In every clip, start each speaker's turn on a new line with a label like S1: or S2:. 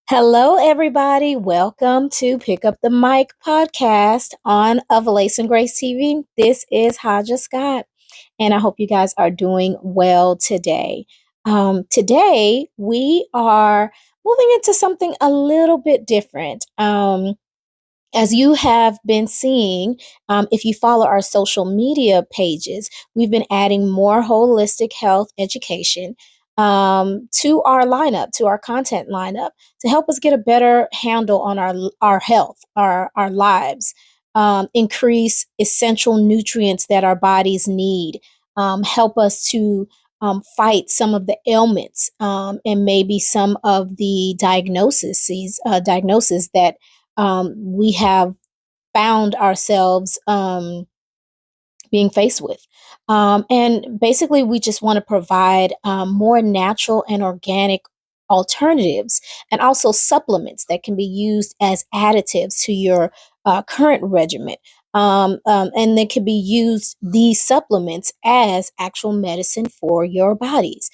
S1: Hello, everybody. Welcome to Pick Up the Mic podcast on Of Lace and Grace TV. This is Haja Scott, and I hope you guys are doing well today. Today, we are moving into something a little bit different. As you have been seeing, if you follow our social media pages, we've been adding more holistic health education to our lineup, to our content lineup, to help us get a better handle on our health, our lives, increase essential nutrients that our bodies need, help us to fight some of the ailments and maybe some of the diagnoses that we have found ourselves being faced with. And basically, we just want to provide more natural and organic alternatives and also supplements that can be used as additives to your current regimen. And they can be used, these supplements, as actual medicine for your bodies.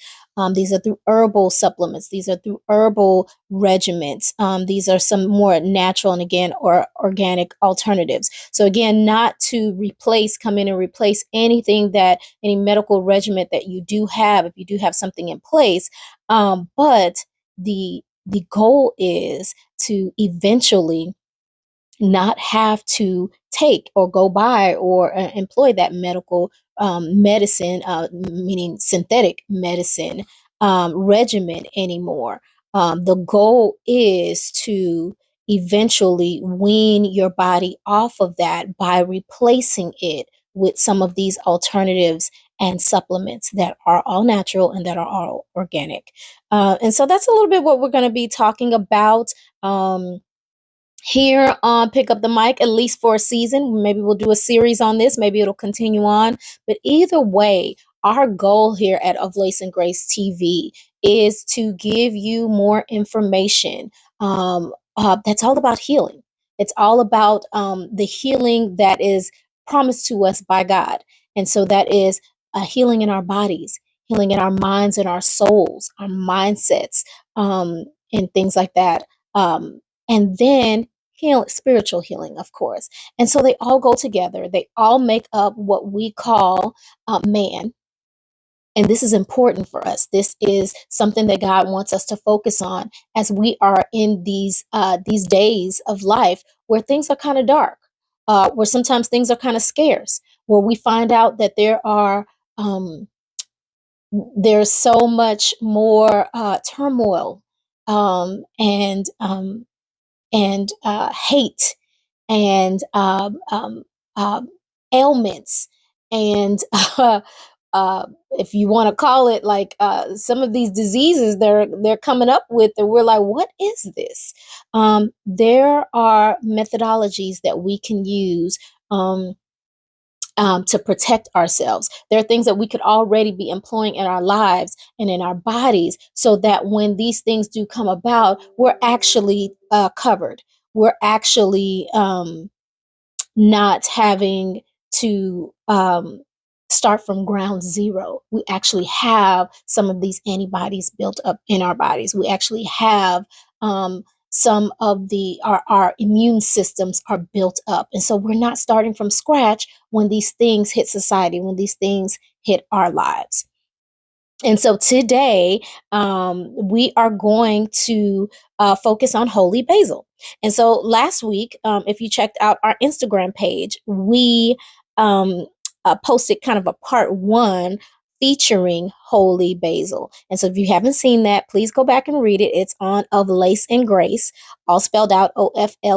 S1: These are through herbal supplements. These are through herbal regimens. These are some more natural and again, or organic alternatives. So again, not to come in and replace anything any medical regimen that you do have, if you do have something in place. But the goal is to eventually not have to take or go by or employ that medical medicine, meaning synthetic medicine regimen anymore. The goal is to eventually wean your body off of that by replacing it with some of these alternatives and supplements that are all natural and that are all organic. And so that's a little bit what we're going to be talking about. Here on Pick Up the Mic, at least for a season. Maybe we'll do a series on this. Maybe it'll continue on. But either way, our goal here at Of Lace and Grace TV is to give you more information that's all about healing. It's all about the healing that is promised to us by God. And so that is a healing in our bodies, healing in our minds and our souls, our mindsets, and things like that. And then spiritual healing, of course. And so they all go together. They all make up what we call man. And this is important for us. This is something that God wants us to focus on as we are in these days of life where things are kind of dark, where sometimes things are kind of scarce, where we find out that um, there's so much more turmoil and hate and ailments and if you want to call it like some of these diseases they're coming up with, and we're like, what is this? There are methodologies that we can use to protect ourselves. There are things that we could already be employing in our lives and in our bodies so that when these things do come about, we're actually covered. We're actually not having to start from ground zero. We actually have some of these antibodies built up in our bodies. We actually have some of our immune systems are built up. And so we're not starting from scratch when these things hit society, when these things hit our lives. And so today, we are going to focus on Holy Basil. And so last week, if you checked out our Instagram page, we posted kind of a part one featuring Holy Basil. And so if you haven't seen that, please go back and read it. It's on Of Lace and Grace, all spelled out OFLACEGRACE.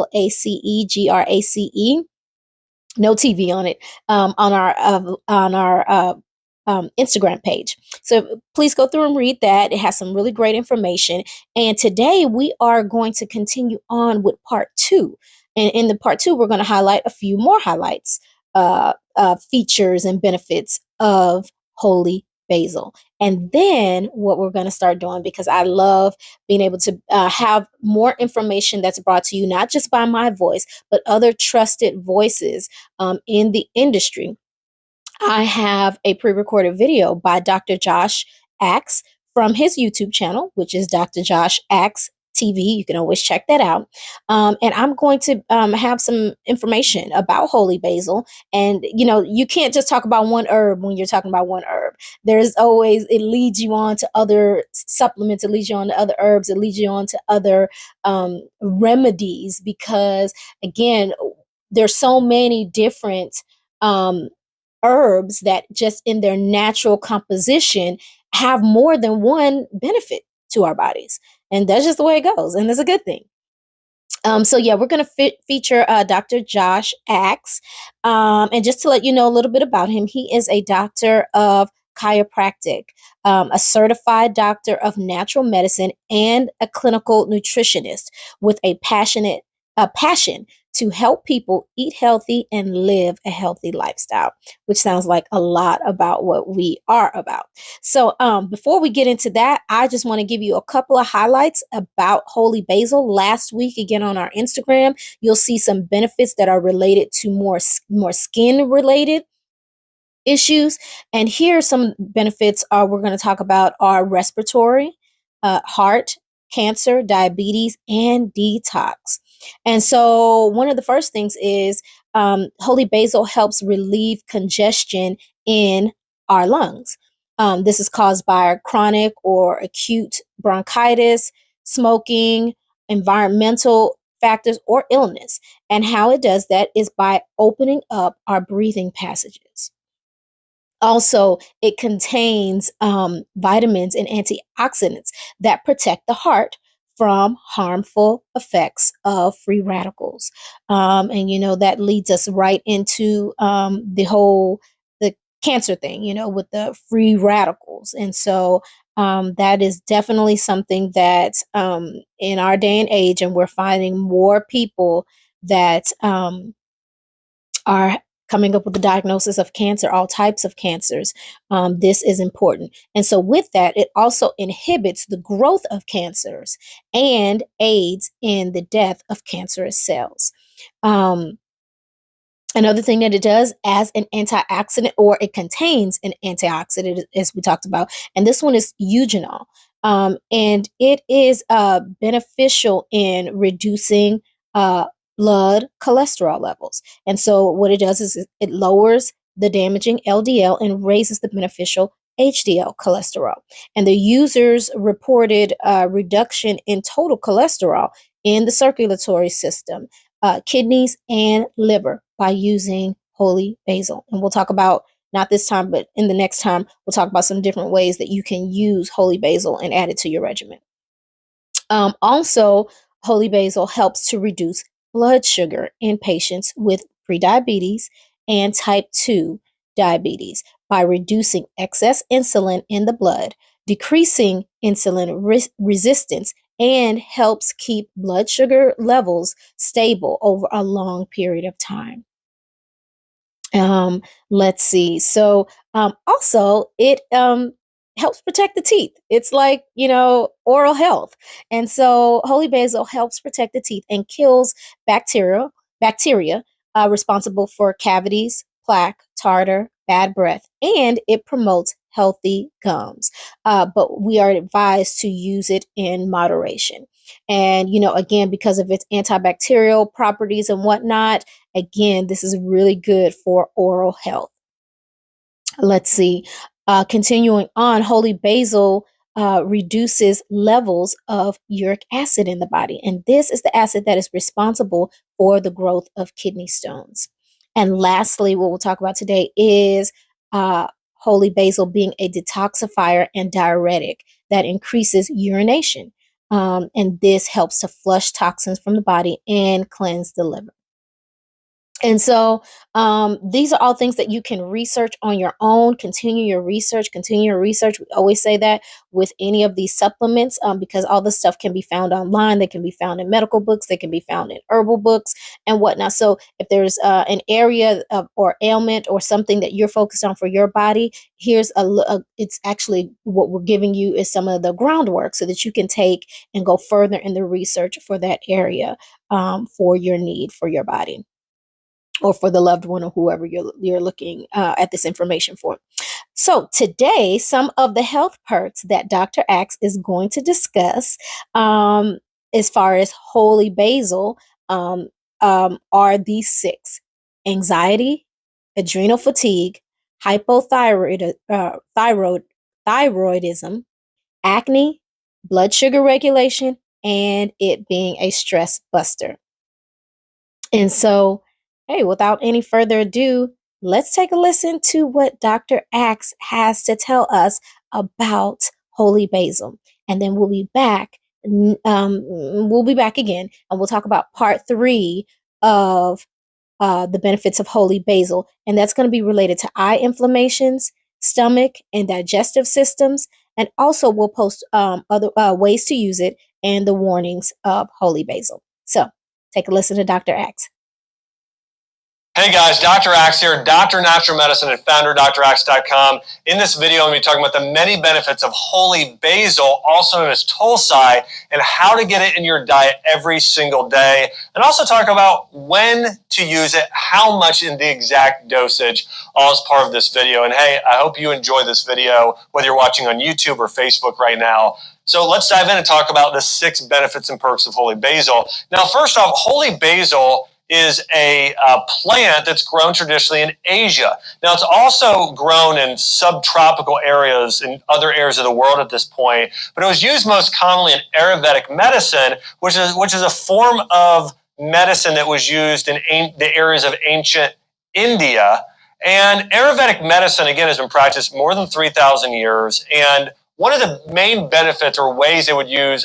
S1: No TV on it, on our Instagram page. So please go through and read that. It has some really great information. And today we are going to continue on with part two. And in the part two, we're going to highlight a few more highlights, features and benefits of Holy Basil. And then what we're going to start doing, because I love being able to have more information that's brought to you, not just by my voice, but other trusted voices in the industry. I have a pre-recorded video by Dr. Josh Axe from his YouTube channel, which is Dr. Josh Axe TV. You can always check that out. And I'm going to have some information about holy basil. And, you can't just talk about one herb when you're talking about one herb. There's always, it leads you on to other supplements, it leads you on to other herbs, it leads you on to other remedies, because, again, there's so many different um, herbs that just in their natural composition have more than one benefit to our bodies. And that's just the way it goes. And it's a good thing. So yeah, we're going to feature Dr. Josh Axe. And just to let you know a little bit about him, he is a doctor of chiropractic, a certified doctor of natural medicine, and a clinical nutritionist with a passion to help people eat healthy and live a healthy lifestyle, which sounds like a lot about what we are about. So, before we get into that, I just want to give you a couple of highlights about holy basil. Last week, again on our Instagram, you'll see some benefits that are related to more skin related issues. And here are some benefits we're going to talk about are respiratory, heart, cancer, diabetes, and detox. And so one of the first things is holy basil helps relieve congestion in our lungs. This is caused by chronic or acute bronchitis, smoking, environmental factors, or illness. And how it does that is by opening up our breathing passages. Also, it contains vitamins and antioxidants that protect the heart from harmful effects of free radicals. And, that leads us right into the cancer thing, with the free radicals. And so that is definitely something that in our day and age, and we're finding more people that are coming up with the diagnosis of cancer, all types of cancers. This is important. And so, with that, it also inhibits the growth of cancers and aids in the death of cancerous cells. Um, Another thing that it does as an antioxidant, or it contains an antioxidant, as we talked about, and this one is eugenol. And it is beneficial in reducing blood cholesterol levels. And so, what it does is it lowers the damaging LDL and raises the beneficial HDL cholesterol. And the users reported a reduction in total cholesterol in the circulatory system, kidneys, and liver by using holy basil. And we'll talk about, not this time, but in the next time, we'll talk about some different ways that you can use holy basil and add it to your regimen. Also, holy basil helps to reduce blood sugar in patients with prediabetes and type 2 diabetes by reducing excess insulin in the blood, decreasing insulin resistance, and helps keep blood sugar levels stable over a long period of time. Let's see. So, also, it helps protect the teeth. It's like, oral health. And so, holy basil helps protect the teeth and kills bacteria responsible for cavities, plaque, tartar, bad breath, and it promotes healthy gums. But we are advised to use it in moderation. And, again, because of its antibacterial properties and whatnot, again, this is really good for oral health. Let's see. Continuing on, holy basil reduces levels of uric acid in the body. And this is the acid that is responsible for the growth of kidney stones. And lastly, what we'll talk about today is holy basil being a detoxifier and diuretic that increases urination. And this helps to flush toxins from the body and cleanse the liver. And so these are all things that you can research on your own. Continue your research. We always say that with any of these supplements, because all this stuff can be found online. They can be found in medical books. They can be found in herbal books and whatnot. So if there's an area or ailment or something that you're focused on for your body, here's it's actually what we're giving you is some of the groundwork so that you can take and go further in the research for that area for your need for your body, or for the loved one, or whoever you're looking at this information for. So today, some of the health perks that Dr. Axe is going to discuss as far as holy basil, are these six: anxiety, adrenal fatigue, thyroidism, acne, blood sugar regulation, and it being a stress buster. And so, hey, without any further ado, let's take a listen to what Dr. Axe has to tell us about holy basil. And then we'll be back. We'll be back again, and we'll talk about part 3 of the benefits of holy basil. And that's going to be related to eye inflammations, stomach and digestive systems. And also, we'll post other ways to use it and the warnings of holy basil. So, take a listen to Dr. Axe.
S2: Hey guys, Dr. Axe here, Doctor of Natural Medicine and founder of DrAxe.com. In this video, I'm going to be talking about the many benefits of holy basil, also known as tulsi, and how to get it in your diet every single day. And also talk about when to use it, how much in the exact dosage, all as part of this video. And hey, I hope you enjoy this video, whether you're watching on YouTube or Facebook right now. So let's dive in and talk about the 6 benefits and perks of holy basil. Now, first off, holy basil is a plant that's grown traditionally in Asia. Now, it's also grown in subtropical areas in other areas of the world at this point, but it was used most commonly in Ayurvedic medicine, which is a form of medicine that was used in the areas of ancient India. And Ayurvedic medicine, again, has been practiced more than 3,000 years, and one of the main benefits or ways they would use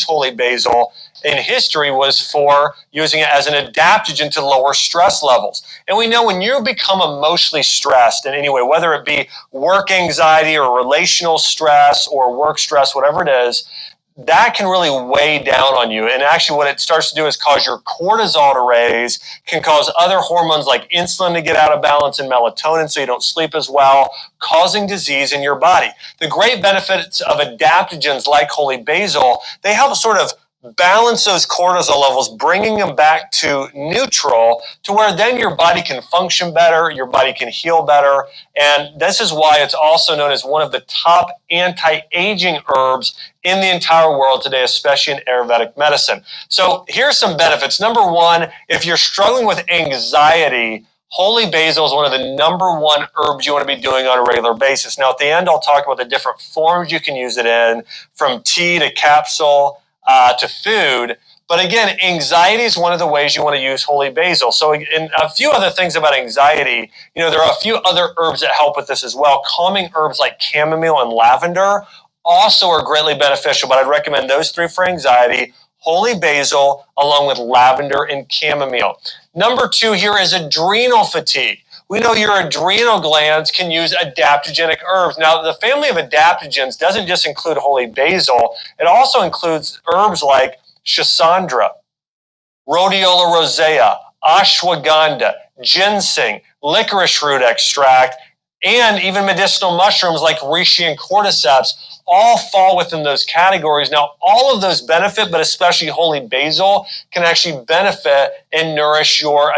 S2: holy basil in history was for using it as an adaptogen to lower stress levels. And we know when you become emotionally stressed in any way, whether it be work anxiety or relational stress or work stress, whatever it is, that can really weigh down on you. And actually what it starts to do is cause your cortisol to raise, can cause other hormones like insulin to get out of balance and melatonin so you don't sleep as well, causing disease in your body. The great benefits of adaptogens like holy basil, they help sort of balance those cortisol levels, bringing them back to neutral to where then your body can function better, your body can heal better. And this is why it's also known as one of the top anti-aging herbs in the entire world today, especially in Ayurvedic medicine. So here's some benefits. Number 1, if you're struggling with anxiety, holy basil is one of the number 1 herbs you want to be doing on a regular basis. Now, at the end, I'll talk about the different forms you can use it in, from tea to capsule, to food. But again, anxiety is one of the ways you want to use holy basil. So in a few other things about anxiety, there are a few other herbs that help with this as well. Calming herbs like chamomile and lavender also are greatly beneficial, but I'd recommend those 3 for anxiety: holy basil, along with lavender and chamomile. Number 2 here is adrenal fatigue. We know your adrenal glands can use adaptogenic herbs. Now, the family of adaptogens doesn't just include holy basil. It also includes herbs like schisandra, rhodiola rosea, ashwagandha, ginseng, licorice root extract, and even medicinal mushrooms like reishi and cordyceps all fall within those categories. Now, all of those benefit, but especially holy basil can actually benefit and nourish your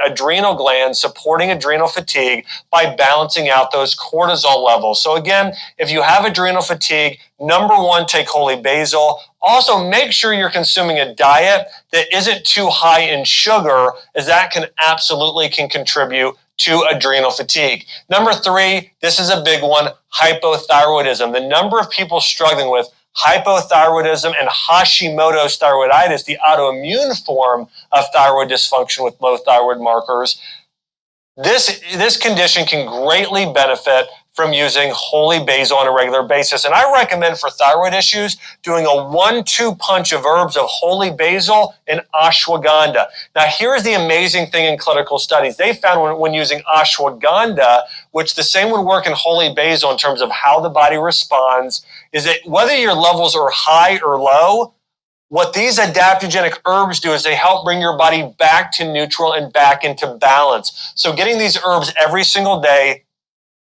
S2: adrenal glands, supporting adrenal fatigue by balancing out those cortisol levels. So again, if you have adrenal fatigue, number 1, take holy basil. Also, make sure you're consuming a diet that isn't too high in sugar, as that can contribute to adrenal fatigue. Number 3, this is a big one, hypothyroidism. The number of people struggling with hypothyroidism and Hashimoto's thyroiditis, the autoimmune form of thyroid dysfunction with low thyroid markers, this condition can greatly benefit from using holy basil on a regular basis. And I recommend for thyroid issues doing a 1-2 punch of herbs of holy basil and ashwagandha. Now, here's the amazing thing in clinical studies. They found when using ashwagandha, which the same would work in holy basil in terms of how the body responds, is that whether your levels are high or low, what these adaptogenic herbs do is they help bring your body back to neutral and back into balance. So getting these herbs every single day,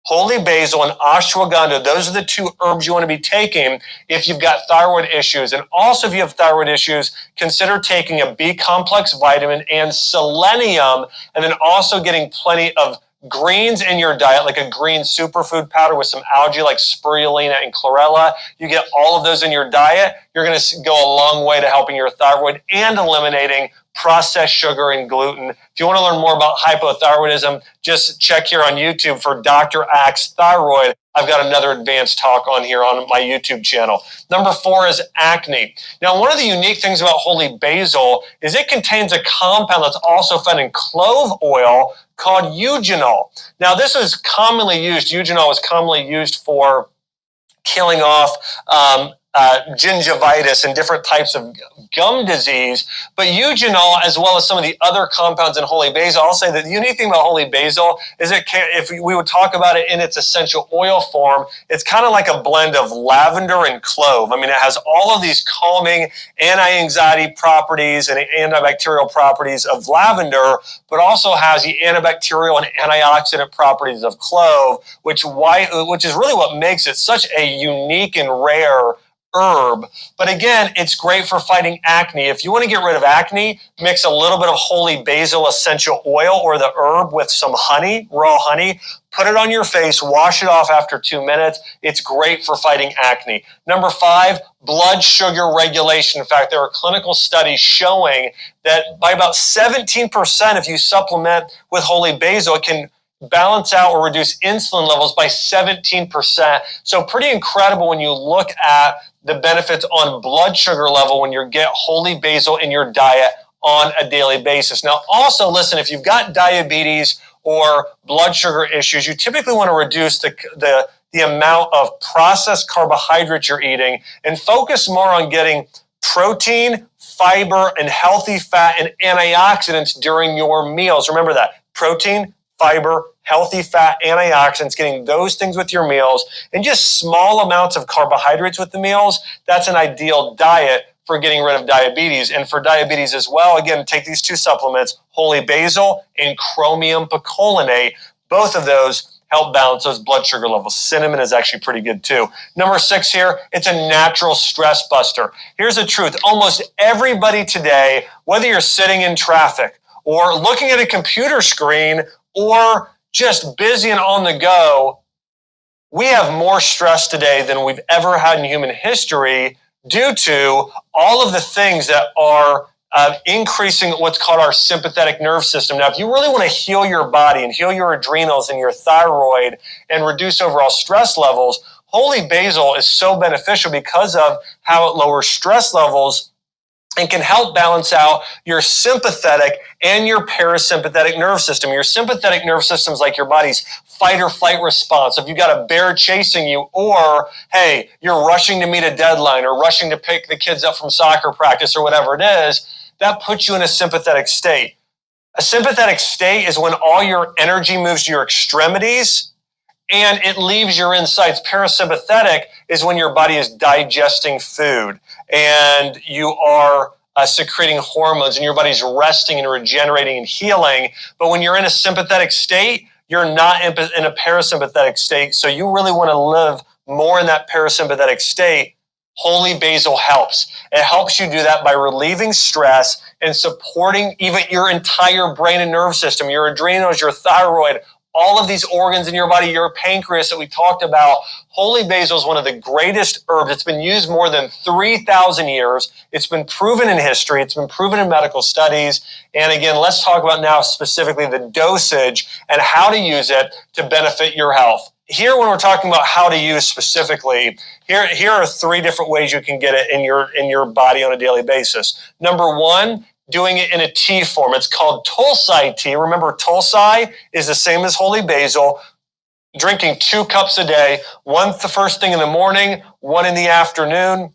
S2: holy basil and ashwagandha, those are the 2 herbs you want to be taking if you've got thyroid issues. And also, if you have thyroid issues, consider taking a B complex vitamin and selenium, and then also getting plenty of greens in your diet, like a green superfood powder with some algae like spirulina and chlorella, you get all of those in your diet, you're going to go a long way to helping your thyroid and eliminating processed sugar and gluten. If you want to learn more about hypothyroidism, just check here on YouTube for Dr. Axe Thyroid. I've got another advanced talk on here on my YouTube channel. Number 4 is acne. Now, one of the unique things about Holy Basil is it contains a compound that's also found in clove oil called eugenol. Now, this is commonly used. Eugenol is commonly used for killing off gingivitis and different types of gum disease. But eugenol, as well as some of the other compounds in Holy Basil, I'll say that the unique thing about Holy Basil is if we would talk about it in its essential oil form, it's kind of like a blend of lavender and clove. I mean, it has all of these calming, anti-anxiety properties and antibacterial properties of lavender, but also has the antibacterial and antioxidant properties of clove, which is really what makes it such a unique and rare herb. But again, it's great for fighting acne. If you want to get rid of acne, mix a little bit of Holy Basil essential oil or the herb with some honey, raw honey, put it on your face, wash it off after 2 minutes. It's great for fighting acne. Number 5, blood sugar regulation. In fact, there are clinical studies showing that by about 17%, if you supplement with Holy Basil, it can balance out or reduce insulin levels by 17%. So pretty incredible when you look at the benefits on blood sugar level when you get Holy Basil in your diet on a daily basis. Now, also listen, if you've got diabetes or blood sugar issues, you typically want to reduce the amount of processed carbohydrates you're eating and focus more on getting protein, fiber, and healthy fat and antioxidants during your meals. Remember that. Protein, fiber, healthy fat, antioxidants, getting those things with your meals, and just small amounts of carbohydrates with the meals. That's an ideal diet for getting rid of diabetes. And for diabetes as well, again, take these 2 supplements, Holy Basil and chromium picolinate. Both of those help balance those blood sugar levels. Cinnamon is actually pretty good too. Number 6 here, it's a natural stress buster. Here's the truth. Almost everybody today, whether you're sitting in traffic or looking at a computer screen or just busy and on the go, we have more stress today than we've ever had in human history due to all of the things that are increasing what's called our sympathetic nerve system. Now, if you really want to heal your body and heal your adrenals and your thyroid and reduce overall stress levels, Holy Basil is so beneficial because of how it lowers stress levels and can help balance out your sympathetic and your parasympathetic nerve system. Your sympathetic nerve system is like your body's fight or flight response. If you've got a bear chasing you, or, hey, you're rushing to meet a deadline or rushing to pick the kids up from soccer practice or whatever it is, that puts you in a sympathetic state. A sympathetic state is when all your energy moves to your extremities and it leaves your insides. Parasympathetic is when your body is digesting food and you are secreting hormones and your body's resting and regenerating and healing. But when you're in a sympathetic state, you're not in a parasympathetic state. So you really want to live more in that parasympathetic state. Holy Basil helps. It helps you do that by relieving stress and supporting even your entire brain and nerve system, your adrenals, your thyroid, all of these organs in your body, your pancreas that we talked about. Holy Basil is one of the greatest herbs. It's been used more than 3,000 years. It's been proven in history. It's been proven in medical studies. And again, let's talk about now specifically the dosage and how to use it to benefit your health. Here, when we're talking about how to use specifically, here are 3 different ways you can get it in your body on a daily basis. Number 1, doing it in a tea form. It's called Tulsi tea. Remember, Tulsi is the same as Holy Basil. Drinking 2 cups a day, 1 the first thing in the morning, 1 in the afternoon.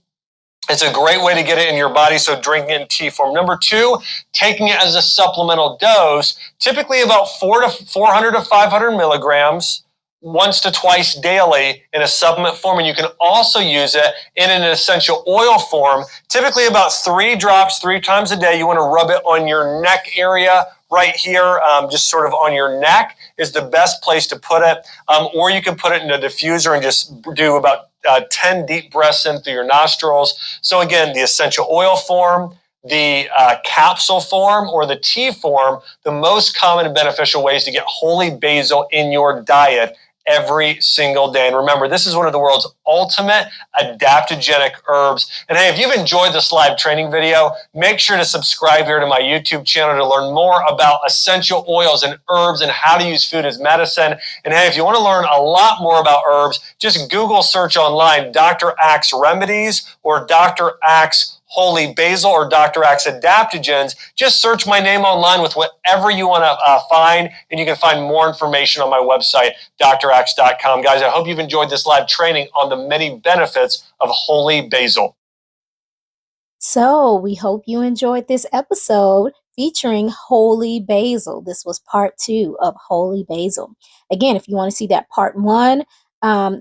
S2: It's a great way to get it in your body, so drinking it in tea form. Number 2, taking it as a supplemental dose, typically about 400 to 500 milligrams, once to twice daily in a supplement form, and you can also use it in an essential oil form, typically about 3 drops 3 times a day. You want to rub it on your neck area right here, just sort of on your neck is the best place to put it, or you can put it in a diffuser and just do about 10 deep breaths in through your nostrils. So again, the essential oil form, the capsule form or the tea form, the most common and beneficial ways to get holy basil in your diet every single day. And remember, this is one of the world's ultimate adaptogenic herbs. And hey, if you've enjoyed this live training video, make sure to subscribe here to my YouTube channel to learn more about essential oils and herbs and how to use food as medicine. And hey, if you want to learn a lot more about herbs, just Google search online Dr. Axe Remedies or Dr. Axe Holy Basil or Dr. Axe Adaptogens. Just search my name online with whatever you want to find, and you can find more information on my website, draxe.com. Guys, I hope you've enjoyed this live training on the many benefits of holy basil.
S1: So we hope you enjoyed this episode featuring Holy Basil. This was part 2 of Holy Basil. Again, if you want to see that part 1,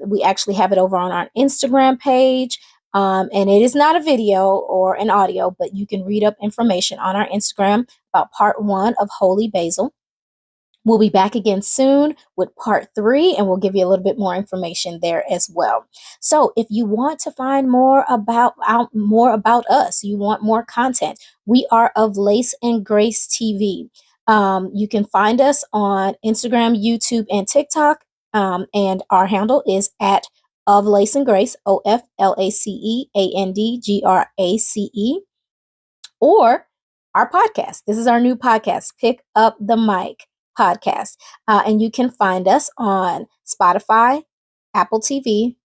S1: we actually have it over on our Instagram page. And it is not a video or an audio, but you can read up information on our Instagram about part 1 of Holy Basil. We'll be back again soon with part 3, and we'll give you a little bit more information there as well. So if you want to find more about us, you want more content, we are of Lace and Grace TV. You can find us on Instagram, YouTube, and TikTok. And our handle is at of Lace and Grace, OFLACEANDGRACE, or our podcast. This is our new podcast, Pick Up the Mic podcast. And you can find us on Spotify, Apple TV,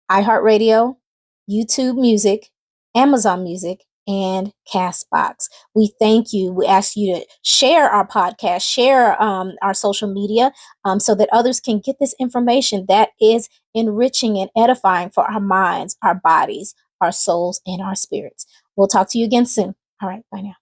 S1: iHeartRadio, YouTube Music, Amazon Music, and Castbox. We thank you. We ask you to share our podcast, share our social media, so that others can get this information that is enriching and edifying for our minds, our bodies, our souls, and our spirits. We'll talk to you again soon. All right, bye now.